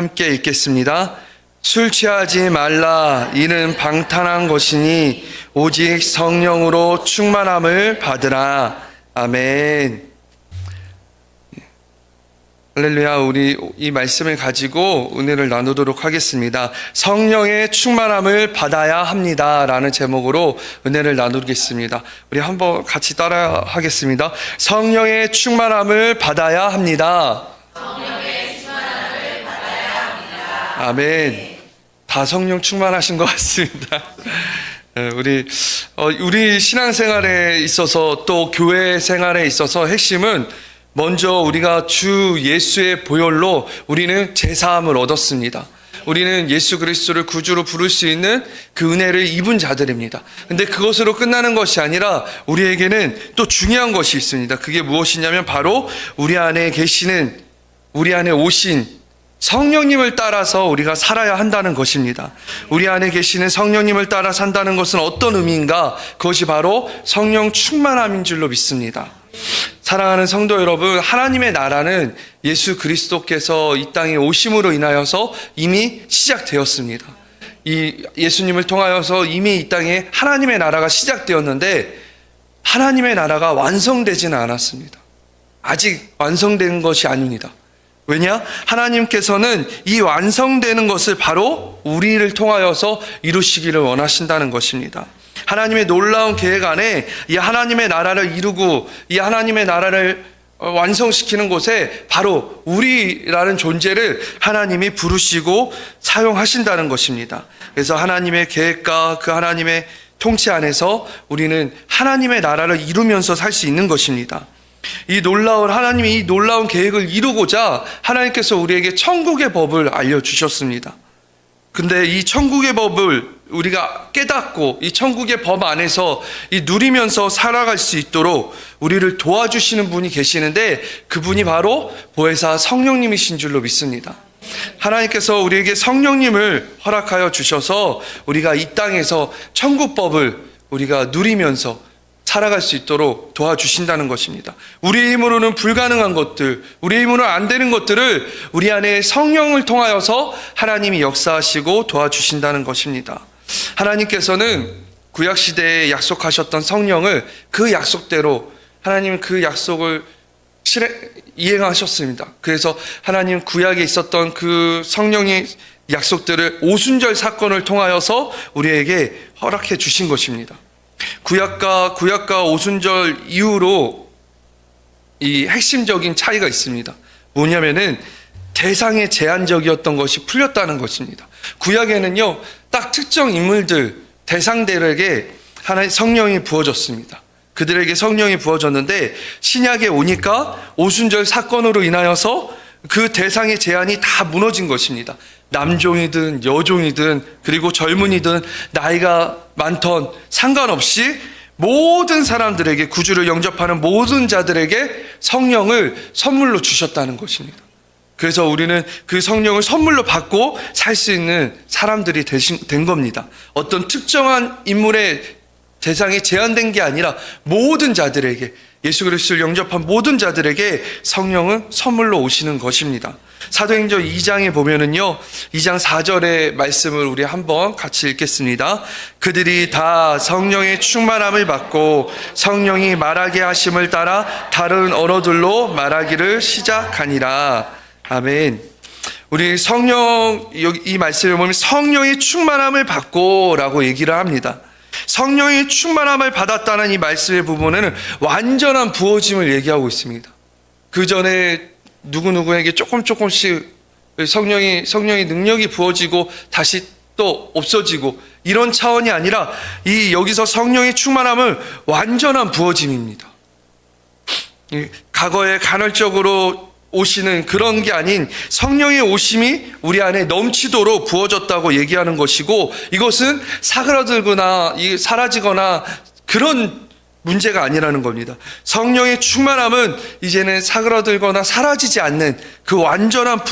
함께 읽겠습니다. 술 취하지 말라. 이는 방탕한 것이니 오직 성령으로 충만함을 받으라. 아멘. 할렐루야. 우리 이 말씀을 가지고 은혜를 나누도록 하겠습니다. 성령의 충만함을 받아야 합니다 라는 제목으로 은혜를 나누겠습니다. 우리 한번 같이 따라 하겠습니다. 성령의 충만함을 받아야 합니다. 아멘. 다 성령 충만하신 것 같습니다. 우리 신앙생활에 있어서 또 교회 생활에 있어서 핵심은 먼저 우리가 주 예수의 보혈로 우리는 제사함을 얻었습니다. 우리는 예수 그리스도를 구주로 부를 수 있는 그 은혜를 입은 자들입니다. 근데 그것으로 끝나는 것이 아니라 우리에게는 또 중요한 것이 있습니다. 그게 무엇이냐면 바로 우리 안에 오신 성령님을 따라서 우리가 살아야 한다는 것입니다. 우리 안에 계시는 성령님을 따라 산다는 것은 어떤 의미인가? 그것이 바로 성령 충만함인 줄로 믿습니다. 사랑하는 성도 여러분, 하나님의 나라는 예수 그리스도께서 이 땅에 오심으로 인하여서 이미 시작되었습니다. 이 예수님을 통하여서 이미 이 땅에 하나님의 나라가 시작되었는데 하나님의 나라가 완성되지는 않았습니다. 아직 완성된 것이 아닙니다. 왜냐? 하나님께서는 이 완성되는 것을 바로 우리를 통하여서 이루시기를 원하신다는 것입니다. 하나님의 놀라운 계획 안에 이 하나님의 나라를 이루고 이 하나님의 나라를 완성시키는 곳에 바로 우리라는 존재를 하나님이 부르시고 사용하신다는 것입니다. 그래서 하나님의 계획과 그 하나님의 통치 안에서 우리는 하나님의 나라를 이루면서 살 수 있는 것입니다. 하나님이 이 놀라운 계획을 이루고자 하나님께서 우리에게 천국의 법을 알려주셨습니다. 근데 이 천국의 법을 우리가 깨닫고 이 천국의 법 안에서 누리면서 살아갈 수 있도록 우리를 도와주시는 분이 계시는데 그분이 바로 보혜사 성령님이신 줄로 믿습니다. 하나님께서 우리에게 성령님을 허락하여 주셔서 우리가 이 땅에서 천국법을 우리가 누리면서 살아갈 수 있도록 도와주신다는 것입니다. 우리 힘으로는 불가능한 것들, 우리 힘으로는 안 되는 것들을 우리 안에 성령을 통하여서 하나님이 역사하시고 도와주신다는 것입니다. 하나님께서는 구약시대에 약속하셨던 성령을 그 약속대로 하나님은 그 약속을 이행하셨습니다. 그래서 하나님 구약에 있었던 그 성령의 약속들을 오순절 사건을 통하여서 우리에게 허락해 주신 것입니다. 구약과 오순절 이후로 이 핵심적인 차이가 있습니다. 뭐냐면은 대상의 제한적이었던 것이 풀렸다는 것입니다. 구약에는요, 딱 특정 인물들, 대상들에게 하나의 성령이 부어졌습니다. 그들에게 성령이 부어졌는데 신약에 오니까 오순절 사건으로 인하여서 그 대상의 제한이 다 무너진 것입니다. 남종이든 여종이든 그리고 젊은이든 나이가 많던 상관없이 모든 사람들에게 구주를 영접하는 모든 자들에게 성령을 선물로 주셨다는 것입니다. 그래서 우리는 그 성령을 선물로 받고 살 수 있는 사람들이 된 겁니다. 어떤 특정한 인물의 대상이 제한된 게 아니라 모든 자들에게, 예수 그리스도를 영접한 모든 자들에게 성령은 선물로 오시는 것입니다. 사도행전 2장에 보면은요, 2장 4절의 말씀을 우리 한번 같이 읽겠습니다. 그들이 다 성령의 충만함을 받고 성령이 말하게 하심을 따라 다른 언어들로 말하기를 시작하니라. 아멘. 우리 이 말씀을 보면 성령의 충만함을 받고 라고 얘기를 합니다. 성령의 충만함을 받았다는 이 말씀의 부분에는 완전한 부어짐을 얘기하고 있습니다. 그 전에 누구누구에게 조금씩 성령의 능력이 부어지고 다시 또 없어지고 이런 차원이 아니라 여기서 성령의 충만함은 완전한 부어짐입니다. 과거에 간헐적으로 오시는 그런 게 아닌 성령의 오심이 우리 안에 넘치도록 부어졌다고 얘기하는 것이고, 이것은 사그라들거나 사라지거나 그런 문제가 아니라는 겁니다. 성령의 충만함은 이제는 사그라들거나 사라지지 않는 그 완전한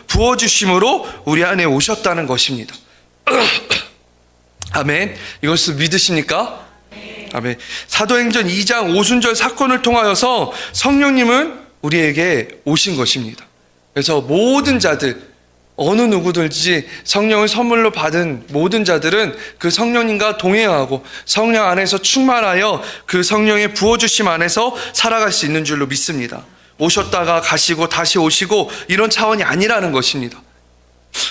부어주심으로 우리 안에 오셨다는 것입니다. 아멘. 이것을 믿으십니까? 아멘. 사도행전 2장 오순절 사건을 통하여서 성령님은 우리에게 오신 것입니다. 그래서 모든 자들, 어느 누구든지 성령을 선물로 받은 모든 자들은 그 성령님과 동행하고 성령 안에서 충만하여 그 성령의 부어주심 안에서 살아갈 수 있는 줄로 믿습니다. 오셨다가 가시고 다시 오시고 이런 차원이 아니라는 것입니다.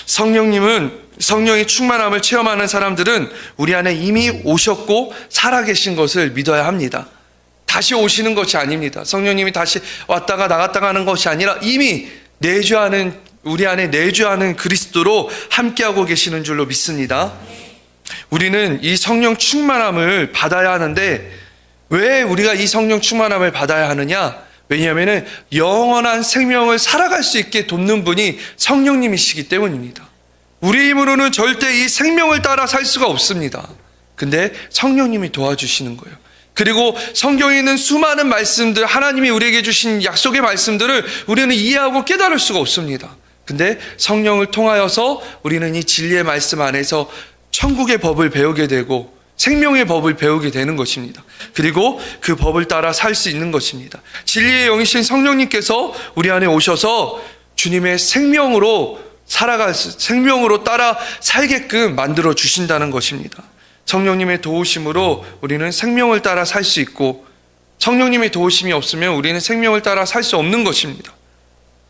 성령의 충만함을 체험하는 사람들은 우리 안에 이미 오셨고 살아계신 것을 믿어야 합니다. 다시 오시는 것이 아닙니다. 성령님이 다시 왔다가 나갔다가 하는 것이 아니라 이미 우리 안에 내주하는 그리스도로 함께하고 계시는 줄로 믿습니다. 우리는 이 성령 충만함을 받아야 하는데 왜 우리가 이 성령 충만함을 받아야 하느냐? 왜냐하면 영원한 생명을 살아갈 수 있게 돕는 분이 성령님이시기 때문입니다. 우리 힘으로는 절대 이 생명을 따라 살 수가 없습니다. 근데 성령님이 도와주시는 거예요. 그리고 성경에 있는 수많은 말씀들, 하나님이 우리에게 주신 약속의 말씀들을 우리는 이해하고 깨달을 수가 없습니다. 근데 성령을 통하여서 우리는 이 진리의 말씀 안에서 천국의 법을 배우게 되고 생명의 법을 배우게 되는 것입니다. 그리고 그 법을 따라 살 수 있는 것입니다. 진리의 영이신 성령님께서 우리 안에 오셔서 주님의 생명으로 따라 살게끔 만들어 주신다는 것입니다. 성령님의 도우심으로 우리는 생명을 따라 살 수 있고 성령님의 도우심이 없으면 우리는 생명을 따라 살 수 없는 것입니다.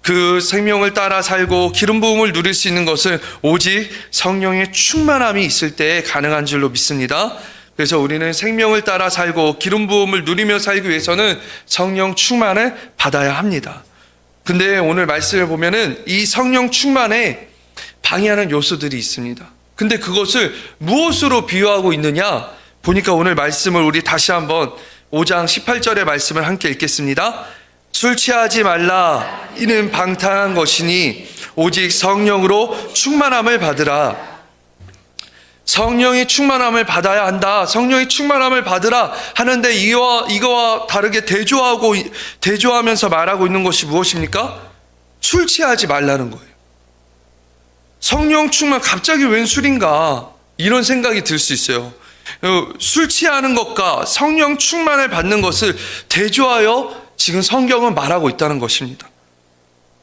그 생명을 따라 살고 기름 부음을 누릴 수 있는 것은 오직 성령의 충만함이 있을 때에 가능한 줄로 믿습니다. 그래서 우리는 생명을 따라 살고 기름 부음을 누리며 살기 위해서는 성령 충만을 받아야 합니다. 근데 오늘 말씀을 보면은 이 성령 충만에 방해하는 요소들이 있습니다. 근데 그것을 무엇으로 비유하고 있느냐? 보니까 오늘 말씀을 우리 다시 한번 5장 18절의 말씀을 함께 읽겠습니다. 술 취하지 말라. 이는 방탕한 것이니 오직 성령으로 충만함을 받으라. 성령의 충만함을 받아야 한다. 성령의 충만함을 받으라 하는데 이거와 다르게 대조하면서 말하고 있는 것이 무엇입니까? 술 취하지 말라는 거예요. 성령 충만, 갑자기 웬 술인가? 이런 생각이 들 수 있어요. 술 취하는 것과 성령 충만을 받는 것을 대조하여 지금 성경은 말하고 있다는 것입니다.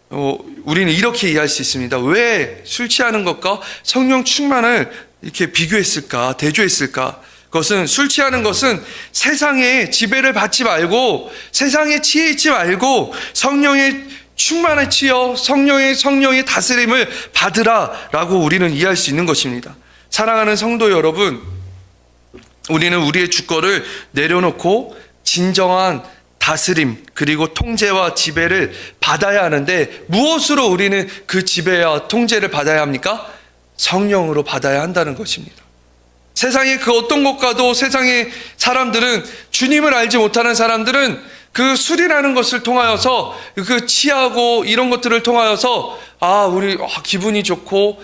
우리는 이렇게 이해할 수 있습니다. 왜 술 취하는 것과 성령 충만을 이렇게 비교했을까, 대조했을까? 그것은 술 취하는 것은 세상의 지배를 받지 말고 세상에 치여 있지 말고 성령의 충만에 치여 성령의 다스림을 받으라라고 우리는 이해할 수 있는 것입니다. 사랑하는 성도 여러분, 우리는 우리의 주권을 내려놓고 진정한 다스림 그리고 통제와 지배를 받아야 하는데 무엇으로 우리는 그 지배와 통제를 받아야 합니까? 성령으로 받아야 한다는 것입니다. 세상의 그 어떤 것과도 세상의 사람들은, 주님을 알지 못하는 사람들은 그 술이라는 것을 통하여서 그 취하고 이런 것들을 통하여서 우리 기분이 좋고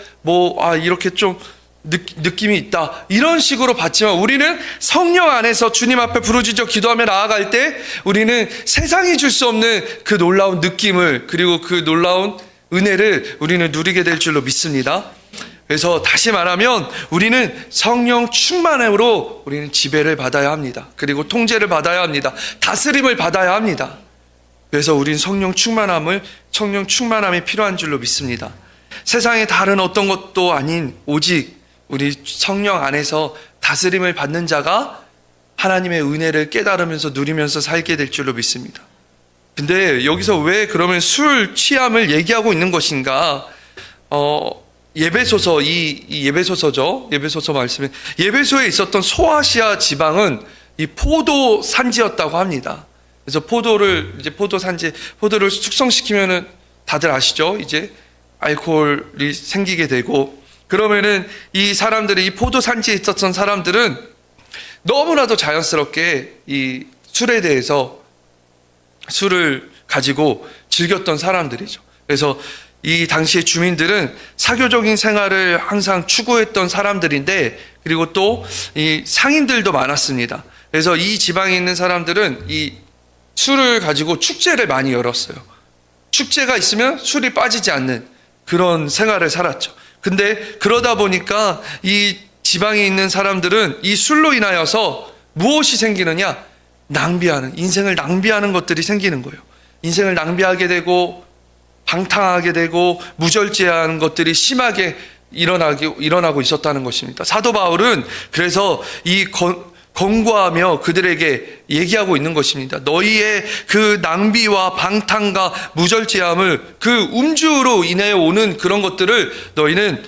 이렇게 좀 느낌이 있다 이런 식으로 받지만 우리는 성령 안에서 주님 앞에 부르짖어 기도하며 나아갈 때 우리는 세상이 줄 수 없는 그 놀라운 느낌을 그리고 그 놀라운 은혜를 우리는 누리게 될 줄로 믿습니다. 그래서 다시 말하면 우리는 성령 충만함으로 우리는 지배를 받아야 합니다. 그리고 통제를 받아야 합니다. 다스림을 받아야 합니다. 그래서 우리는 성령 충만함이 필요한 줄로 믿습니다. 세상의 다른 어떤 것도 아닌 오직 우리 성령 안에서 다스림을 받는 자가 하나님의 은혜를 깨달으면서 누리면서 살게 될 줄로 믿습니다. 근데 여기서 왜 그러면 술 취함을 얘기하고 있는 것인가? 예배소서, 예배소서죠. 예배소서 말씀에 예배소에 있었던 소아시아 지방은 이 포도 산지였다고 합니다. 그래서 포도를 숙성시키면은 다들 아시죠? 이제 알코올이 생기게 되고 그러면은 이 포도 산지에 있었던 사람들은 너무나도 자연스럽게 이 술에 대해서 술을 가지고 즐겼던 사람들이죠. 그래서 이 당시의 주민들은 사교적인 생활을 항상 추구했던 사람들인데 그리고 또 이 상인들도 많았습니다. 그래서 이 지방에 있는 사람들은 이 술을 가지고 축제를 많이 열었어요. 축제가 있으면 술이 빠지지 않는 그런 생활을 살았죠. 근데 그러다 보니까 이 지방에 있는 사람들은 이 술로 인하여서 무엇이 생기느냐? 인생을 낭비하는 것들이 생기는 거예요. 인생을 낭비하게 되고 방탕하게 되고 무절제한 것들이 심하게 일어나고 있었다는 것입니다. 사도 바울은 그래서 권고하며 그들에게 얘기하고 있는 것입니다. 너희의 그 낭비와 방탕과 무절제함을, 그 음주로 인해 오는 그런 것들을 너희는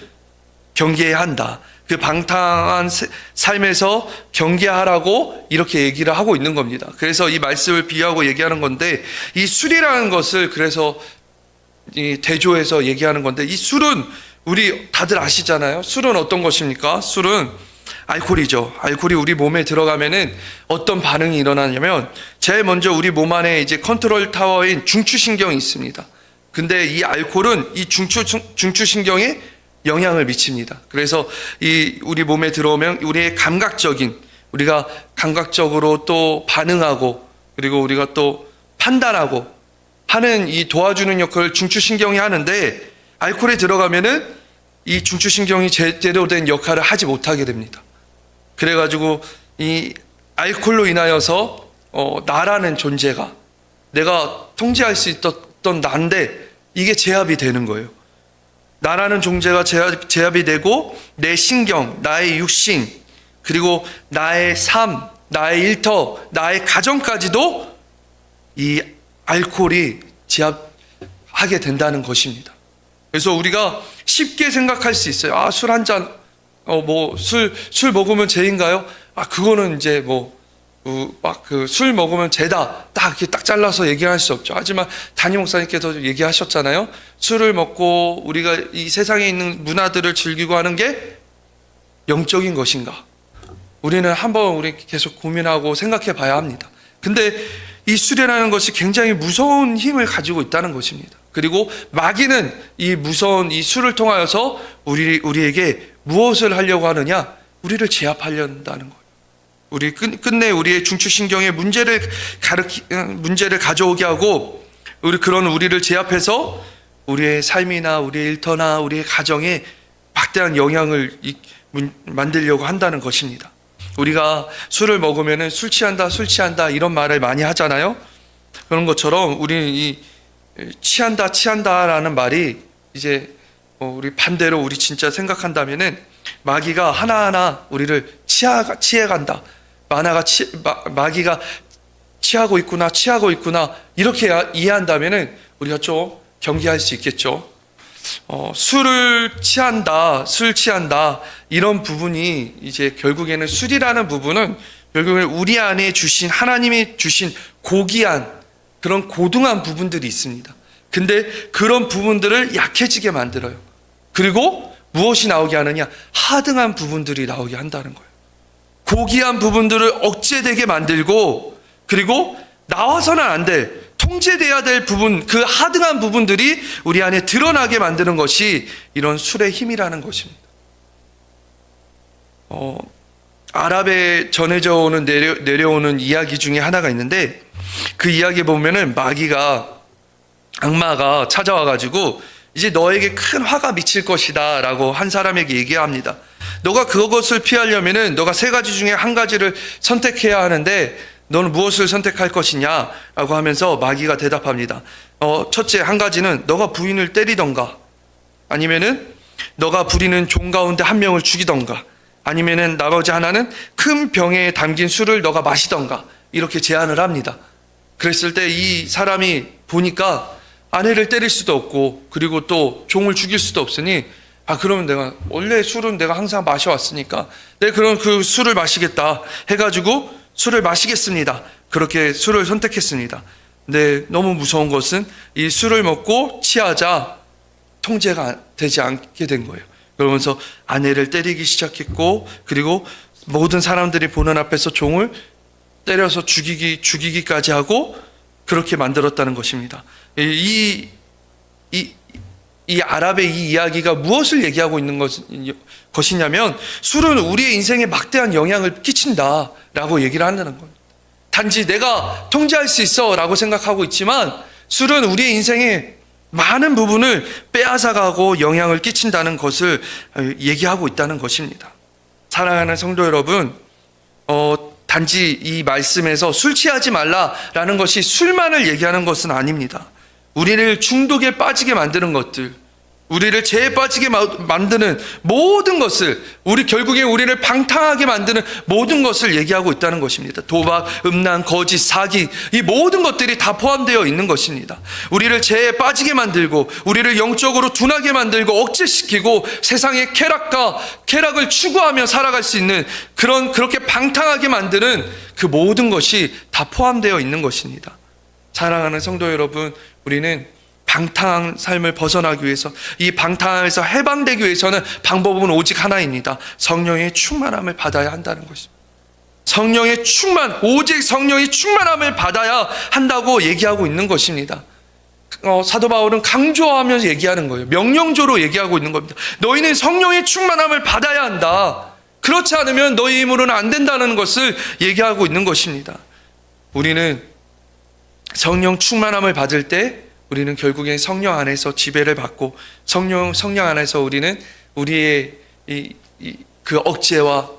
경계해야 한다. 그 방탕한 삶에서 경계하라고 이렇게 얘기를 하고 있는 겁니다. 그래서 이 말씀을 비유하고 얘기하는 건데, 이 술이라는 것을 그래서 이 대조해서 얘기하는 건데, 이 술은 우리 다들 아시잖아요. 술은 어떤 것입니까? 술은 알코올이죠. 알코올이 우리 몸에 들어가면은 어떤 반응이 일어나냐면, 제일 먼저 우리 몸 안에 이제 컨트롤 타워인 중추신경이 있습니다. 근데 이 알코올은 이 중추신경에 영향을 미칩니다. 그래서 우리 몸에 들어오면 우리의 우리가 감각적으로 또 반응하고, 그리고 우리가 또 판단하고 하는 이 도와주는 역할을 중추신경이 하는데, 알코올에 들어가면은 이 중추신경이 제대로 된 역할을 하지 못하게 됩니다. 그래가지고 이 알코올로 인하여서 나라는 존재가, 내가 통제할 수 있었던 나인데 이게 제압이 되는 거예요. 나라는 존재가 제압이 되고, 내 신경, 나의 육신, 그리고 나의 삶, 나의 일터, 나의 가정까지도 이 알코올이 제압하게 된다는 것입니다. 그래서 우리가 쉽게 생각할 수 있어요. 아, 술 한 잔, 술 먹으면 죄인가요? 아, 그거는 이제 술 먹으면 죄다. 딱 이렇게 딱 잘라서 얘기할 수 없죠. 하지만 담임 목사님께서 얘기하셨잖아요. 술을 먹고 우리가 이 세상에 있는 문화들을 즐기고 하는 게 영적인 것인가? 우리는 한번 우리 계속 고민하고 생각해 봐야 합니다. 근데 이 술이라는 것이 굉장히 무서운 힘을 가지고 있다는 것입니다. 그리고 마귀는 이 무서운 이 술을 통하여서 우리에게 무엇을 하려고 하느냐? 우리를 제압하려는 거예요. 끝내 우리의 중추신경에 문제를 가져오게 하고, 우리를 제압해서 우리의 삶이나 우리의 일터나 우리의 가정에 막대한 영향을 만들려고 한다는 것입니다. 우리가 술을 먹으면 술 취한다 이런 말을 많이 하잖아요. 그런 것처럼 우리는 취한다라는 말이 이제 우리 반대로 우리 진짜 생각한다면은 마귀가 하나하나 우리를 취해간다. 마귀가 취하고 있구나 이렇게 이해한다면은 우리가 좀 경계할 수 있겠죠. 술 취한다 이런 부분이 이제 결국에는 술이라는 부분은 결국에는 우리 안에 하나님이 주신 고귀한 그런 고등한 부분들이 있습니다. 근데 그런 부분들을 약해지게 만들어요. 그리고 무엇이 나오게 하느냐? 하등한 부분들이 나오게 한다는 거예요. 고귀한 부분들을 억제되게 만들고, 그리고 나와서는 안 될, 통제돼야 될 부분, 그 하등한 부분들이 우리 안에 드러나게 만드는 것이 이런 술의 힘이라는 것입니다. 아랍에 전해져 오는 내려오는 이야기 중에 하나가 있는데, 그 이야기에 보면은 악마가 찾아와가지고 이제 너에게 큰 화가 미칠 것이다 라고 한 사람에게 얘기합니다. 너가 그것을 피하려면은 너가 세 가지 중에 한 가지를 선택해야 하는데 너는 무엇을 선택할 것이냐 라고 하면서 마귀가 대답합니다. 첫째 한 가지는 너가 부인을 때리던가, 아니면은 너가 부리는 종 가운데 한 명을 죽이던가, 아니면은 나머지 하나는 큰 병에 담긴 술을 너가 마시던가, 이렇게 제안을 합니다. 그랬을 때 이 사람이 보니까 아내를 때릴 수도 없고, 그리고 또 종을 죽일 수도 없으니, 그러면 원래 술은 내가 항상 마셔왔으니까 그럼 그 술을 마시겠다 해가지고 술을 마시겠습니다. 그렇게 술을 선택했습니다. 근데 너무 무서운 것은 이 술을 먹고 취하자 통제가 되지 않게 된 거예요. 그러면서 아내를 때리기 시작했고, 그리고 모든 사람들이 보는 앞에서 종을 때려서 죽이기까지 하고 그렇게 만들었다는 것입니다. 이 아랍의 이 이야기가 무엇을 얘기하고 있는 것이냐면, 술은 우리의 인생에 막대한 영향을 끼친다라고 얘기를 한다는 겁니다. 단지 내가 통제할 수 있어라고 생각하고 있지만, 술은 우리의 인생에 많은 부분을 빼앗아가고 영향을 끼친다는 것을 얘기하고 있다는 것입니다. 사랑하는 성도 여러분, 단지 이 말씀에서 술 취하지 말라라는 것이 술만을 얘기하는 것은 아닙니다. 우리를 중독에 빠지게 만드는 것들, 우리를 죄에 빠지게 만드는 모든 것을, 결국에 우리를 방탕하게 만드는 모든 것을 얘기하고 있다는 것입니다. 도박, 음란, 거짓, 사기, 이 모든 것들이 다 포함되어 있는 것입니다. 우리를 죄에 빠지게 만들고, 우리를 영적으로 둔하게 만들고, 억제시키고, 세상의 쾌락을 추구하며 살아갈 수 있는 그렇게 방탕하게 만드는 그 모든 것이 다 포함되어 있는 것입니다. 사랑하는 성도 여러분, 우리는 방탕한 삶을 벗어나기 위해서, 이 방탕함에서 해방되기 위해서는 방법은 오직 하나입니다. 성령의 충만함을 받아야 한다는 것입니다. 오직 성령의 충만함을 받아야 한다고 얘기하고 있는 것입니다. 사도 바울은 강조하면서 얘기하는 거예요. 명령조로 얘기하고 있는 겁니다. 너희는 성령의 충만함을 받아야 한다. 그렇지 않으면 너희 힘으로는 안 된다는 것을 얘기하고 있는 것입니다. 우리는 성령 충만함을 받을 때 우리는 결국엔 성령 안에서 지배를 받고, 성령 안에서 우리는 우리의 그 억제와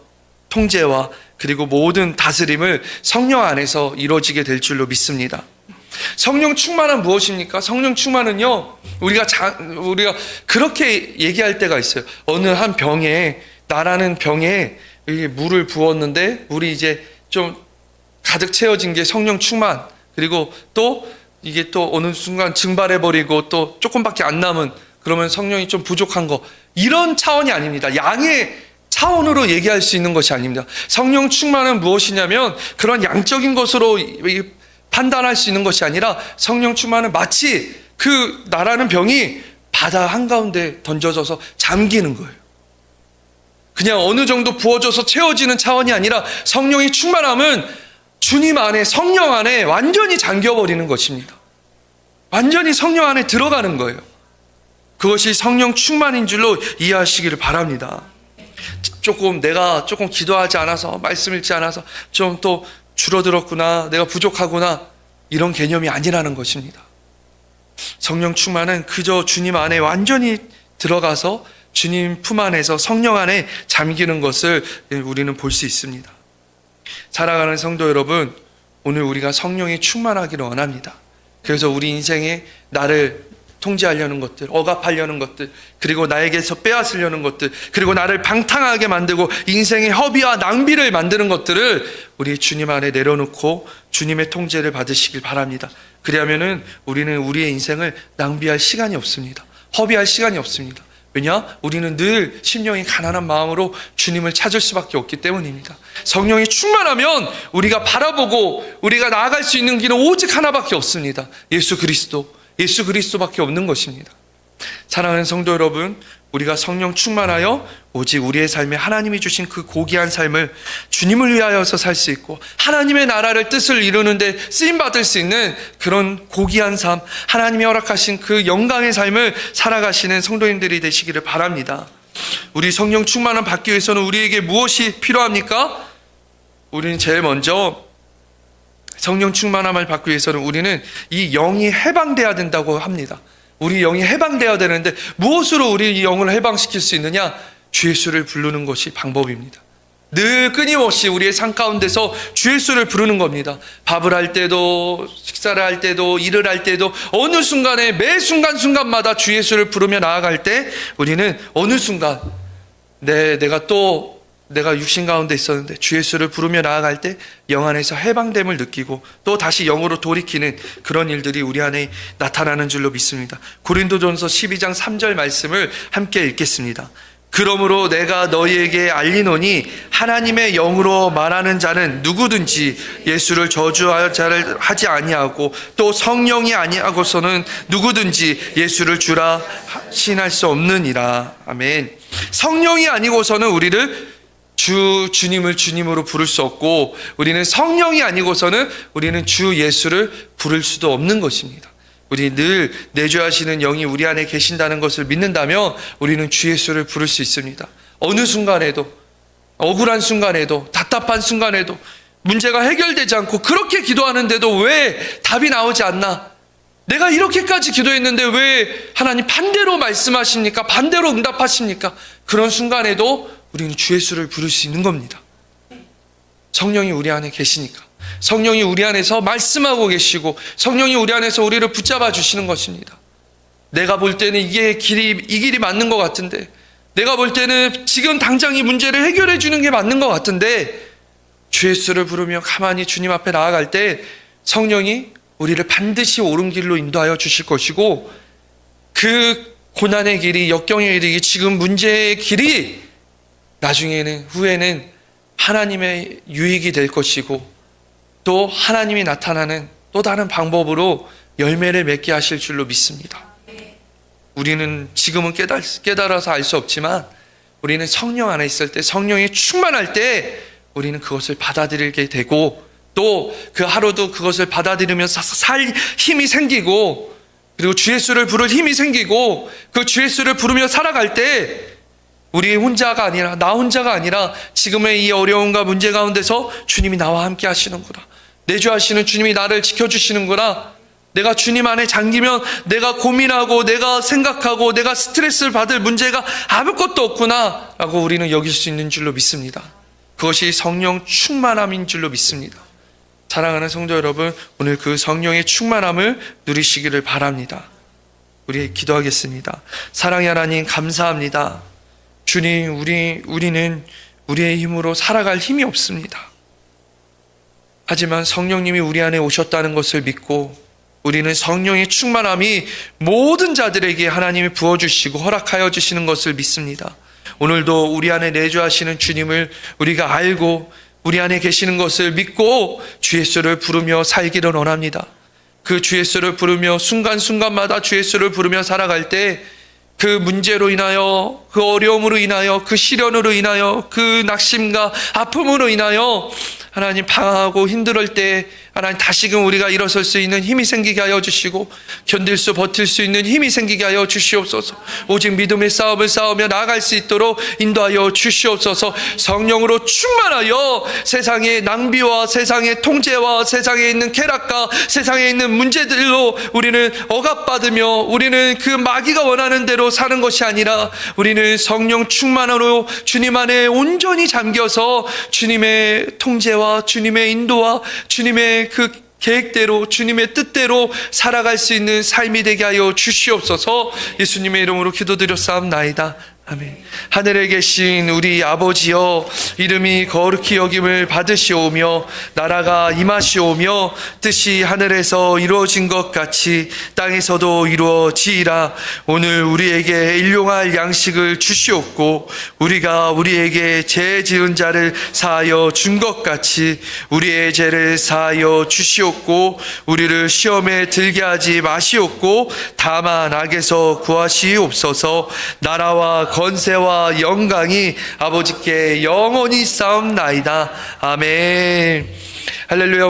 통제와 그리고 모든 다스림을 성령 안에서 이루어지게 될 줄로 믿습니다. 성령 충만은 무엇입니까? 성령 충만은요, 우리가 그렇게 얘기할 때가 있어요. 어느 한 나라는 병에 물을 부었는데 물이 이제 좀 가득 채워진 게 성령 충만, 그리고 또 이게 또 어느 순간 증발해버리고 또 조금밖에 안 남은, 그러면 성령이 좀 부족한 거, 이런 차원이 아닙니다. 양의 차원으로 얘기할 수 있는 것이 아닙니다. 성령 충만은 무엇이냐면 그런 양적인 것으로 판단할 수 있는 것이 아니라, 성령 충만은 마치 그 나라는 병이 바다 한가운데 던져져서 잠기는 거예요. 그냥 어느 정도 부어져서 채워지는 차원이 아니라, 성령의 충만함은 주님 안에, 성령 안에 완전히 잠겨버리는 것입니다. 완전히 성령 안에 들어가는 거예요. 그것이 성령 충만인 줄로 이해하시기를 바랍니다. 내가 조금 기도하지 않아서, 말씀 읽지 않아서 좀 또 줄어들었구나, 내가 부족하구나, 이런 개념이 아니라는 것입니다. 성령 충만은 그저 주님 안에 완전히 들어가서 주님 품 안에서 성령 안에 잠기는 것을 우리는 볼 수 있습니다. 사랑하는 성도 여러분, 오늘 우리가 성령이 충만하기를 원합니다. 그래서 우리 인생에 나를 통제하려는 것들, 억압하려는 것들, 그리고 나에게서 빼앗으려는 것들, 그리고 나를 방탕하게 만들고 인생의 허비와 낭비를 만드는 것들을 우리 주님 안에 내려놓고 주님의 통제를 받으시길 바랍니다. 그리하면은 우리는 우리의 인생을 낭비할 시간이 없습니다. 허비할 시간이 없습니다. 왜냐? 우리는 늘 심령이 가난한 마음으로 주님을 찾을 수밖에 없기 때문입니다. 성령이 충만하면 우리가 바라보고 우리가 나아갈 수 있는 길은 오직 하나밖에 없습니다. 예수 그리스도밖에 없는 것입니다. 사랑하는 성도 여러분, 우리가 성령 충만하여 오직 우리의 삶에 하나님이 주신 그 고귀한 삶을 주님을 위하여서 살 수 있고, 하나님의 나라를 뜻을 이루는데 쓰임받을 수 있는 그런 고귀한 삶, 하나님이 허락하신 그 영광의 삶을 살아가시는 성도님들이 되시기를 바랍니다. 우리 성령 충만함 받기 위해서는 우리에게 무엇이 필요합니까? 우리는 제일 먼저 성령 충만함을 받기 위해서는 우리는 이 영이 해방돼야 된다고 합니다. 우리 영이 해방되어야 되는데 무엇으로 우리 이 영을 해방시킬 수 있느냐? 주 예수를 부르는 것이 방법입니다. 늘 끊임없이 우리의 삶 가운데서 주 예수를 부르는 겁니다. 밥을 할 때도, 식사를 할 때도, 일을 할 때도, 어느 순간에 매 순간순간마다 주 예수를 부르며 나아갈 때 우리는 어느 순간 내가 육신 가운데 있었는데 주 예수를 부르며 나아갈 때 영 안에서 해방됨을 느끼고 또 다시 영으로 돌이키는 그런 일들이 우리 안에 나타나는 줄로 믿습니다. 고린도전서 12장 3절 말씀을 함께 읽겠습니다. 그러므로 내가 너희에게 알리노니 하나님의 영으로 말하는 자는 누구든지 예수를 저주하지 아니하고 또 성령이 아니하고서는 누구든지 예수를 주라 신할 수 없느니라. 아멘. 성령이 아니고서는 우리를 주님을 주님으로 부를 수 없고, 우리는 성령이 아니고서는 우리는 주 예수를 부를 수도 없는 것입니다. 우리 늘 내주하시는 영이 우리 안에 계신다는 것을 믿는다면 우리는 주 예수를 부를 수 있습니다. 어느 순간에도, 억울한 순간에도, 답답한 순간에도, 문제가 해결되지 않고 그렇게 기도하는데도 왜 답이 나오지 않나? 내가 이렇게까지 기도했는데 왜 하나님 반대로 말씀하십니까? 반대로 응답하십니까? 그런 순간에도 우리는 주 예수를 부를 수 있는 겁니다. 성령이 우리 안에 계시니까. 성령이 우리 안에서 말씀하고 계시고 성령이 우리 안에서 우리를 붙잡아 주시는 것입니다. 내가 볼 때는 이 길이 맞는 것 같은데, 내가 볼 때는 지금 당장 이 문제를 해결해 주는 게 맞는 것 같은데, 주 예수를 부르며 가만히 주님 앞에 나아갈 때 성령이 우리를 반드시 옳은 길로 인도하여 주실 것이고, 그 고난의 길이, 역경의 길이, 지금 문제의 길이 나중에는, 후에는 하나님의 유익이 될 것이고, 또 하나님이 나타나는 또 다른 방법으로 열매를 맺게 하실 줄로 믿습니다. 우리는 지금은 깨달아서 알 수 없지만, 우리는 성령 안에 있을 때, 성령이 충만할 때 우리는 그것을 받아들이게 되고, 또 그 하루도 그것을 받아들이면서 살 힘이 생기고, 그리고 주 예수를 부를 힘이 생기고, 그 주 예수를 부르며 살아갈 때 우리 혼자가 아니라, 나 혼자가 아니라 지금의 이 어려움과 문제 가운데서 주님이 나와 함께 하시는구나, 내주하시는 주님이 나를 지켜주시는구나, 내가 주님 안에 잠기면 내가 고민하고 내가 생각하고 내가 스트레스를 받을 문제가 아무것도 없구나 라고 우리는 여길 수 있는 줄로 믿습니다. 그것이 성령 충만함인 줄로 믿습니다. 사랑하는 성도 여러분, 오늘 그 성령의 충만함을 누리시기를 바랍니다. 우리 기도하겠습니다. 사랑의 하나님, 감사합니다. 주님, 우리는 우리의 힘으로 살아갈 힘이 없습니다. 하지만 성령님이 우리 안에 오셨다는 것을 믿고, 우리는 성령의 충만함이 모든 자들에게 하나님이 부어주시고 허락하여 주시는 것을 믿습니다. 오늘도 우리 안에 내주하시는 주님을 우리가 알고 우리 안에 계시는 것을 믿고 주 예수를 부르며 살기를 원합니다. 그 주 예수를 부르며 순간순간마다 주 예수를 부르며 살아갈 때 그 문제로 인하여, 그 어려움으로 인하여, 그 시련으로 인하여, 그 낙심과 아픔으로 인하여 하나님 방황하고 힘들 때 하나님 다시금 우리가 일어설 수 있는 힘이 생기게 하여 주시고, 버틸 수 있는 힘이 생기게 하여 주시옵소서. 오직 믿음의 싸움을 싸우며 나아갈 수 있도록 인도하여 주시옵소서. 성령으로 충만하여 세상의 낭비와 세상의 통제와 세상에 있는 쾌락과 세상에 있는 문제들로 우리는 억압받으며 우리는 그 마귀가 원하는 대로 사는 것이 아니라, 우리는 성령 충만으로 주님 안에 온전히 잠겨서 주님의 통제와 주님의 인도와 주님의 그 계획대로, 주님의 뜻대로 살아갈 수 있는 삶이 되게 하여 주시옵소서. 예수님의 이름으로 기도드렸사옵나이다. 아멘. 하늘에 계신 우리 아버지여, 이름이 거룩히 여김을 받으시오며 나라가 임하시오며 뜻이 하늘에서 이루어진 것 같이 땅에서도 이루어지이라. 오늘 우리에게 일용할 양식을 주시옵고, 우리가 우리에게 죄 지은 자를 사하여 준 것 같이 우리의 죄를 사하여 주시옵고, 우리를 시험에 들게 하지 마시옵고 다만 악에서 구하시옵소서. 나라와 권세와 영광이 아버지께 영원히 싸움나이다. 아멘. 할렐루야.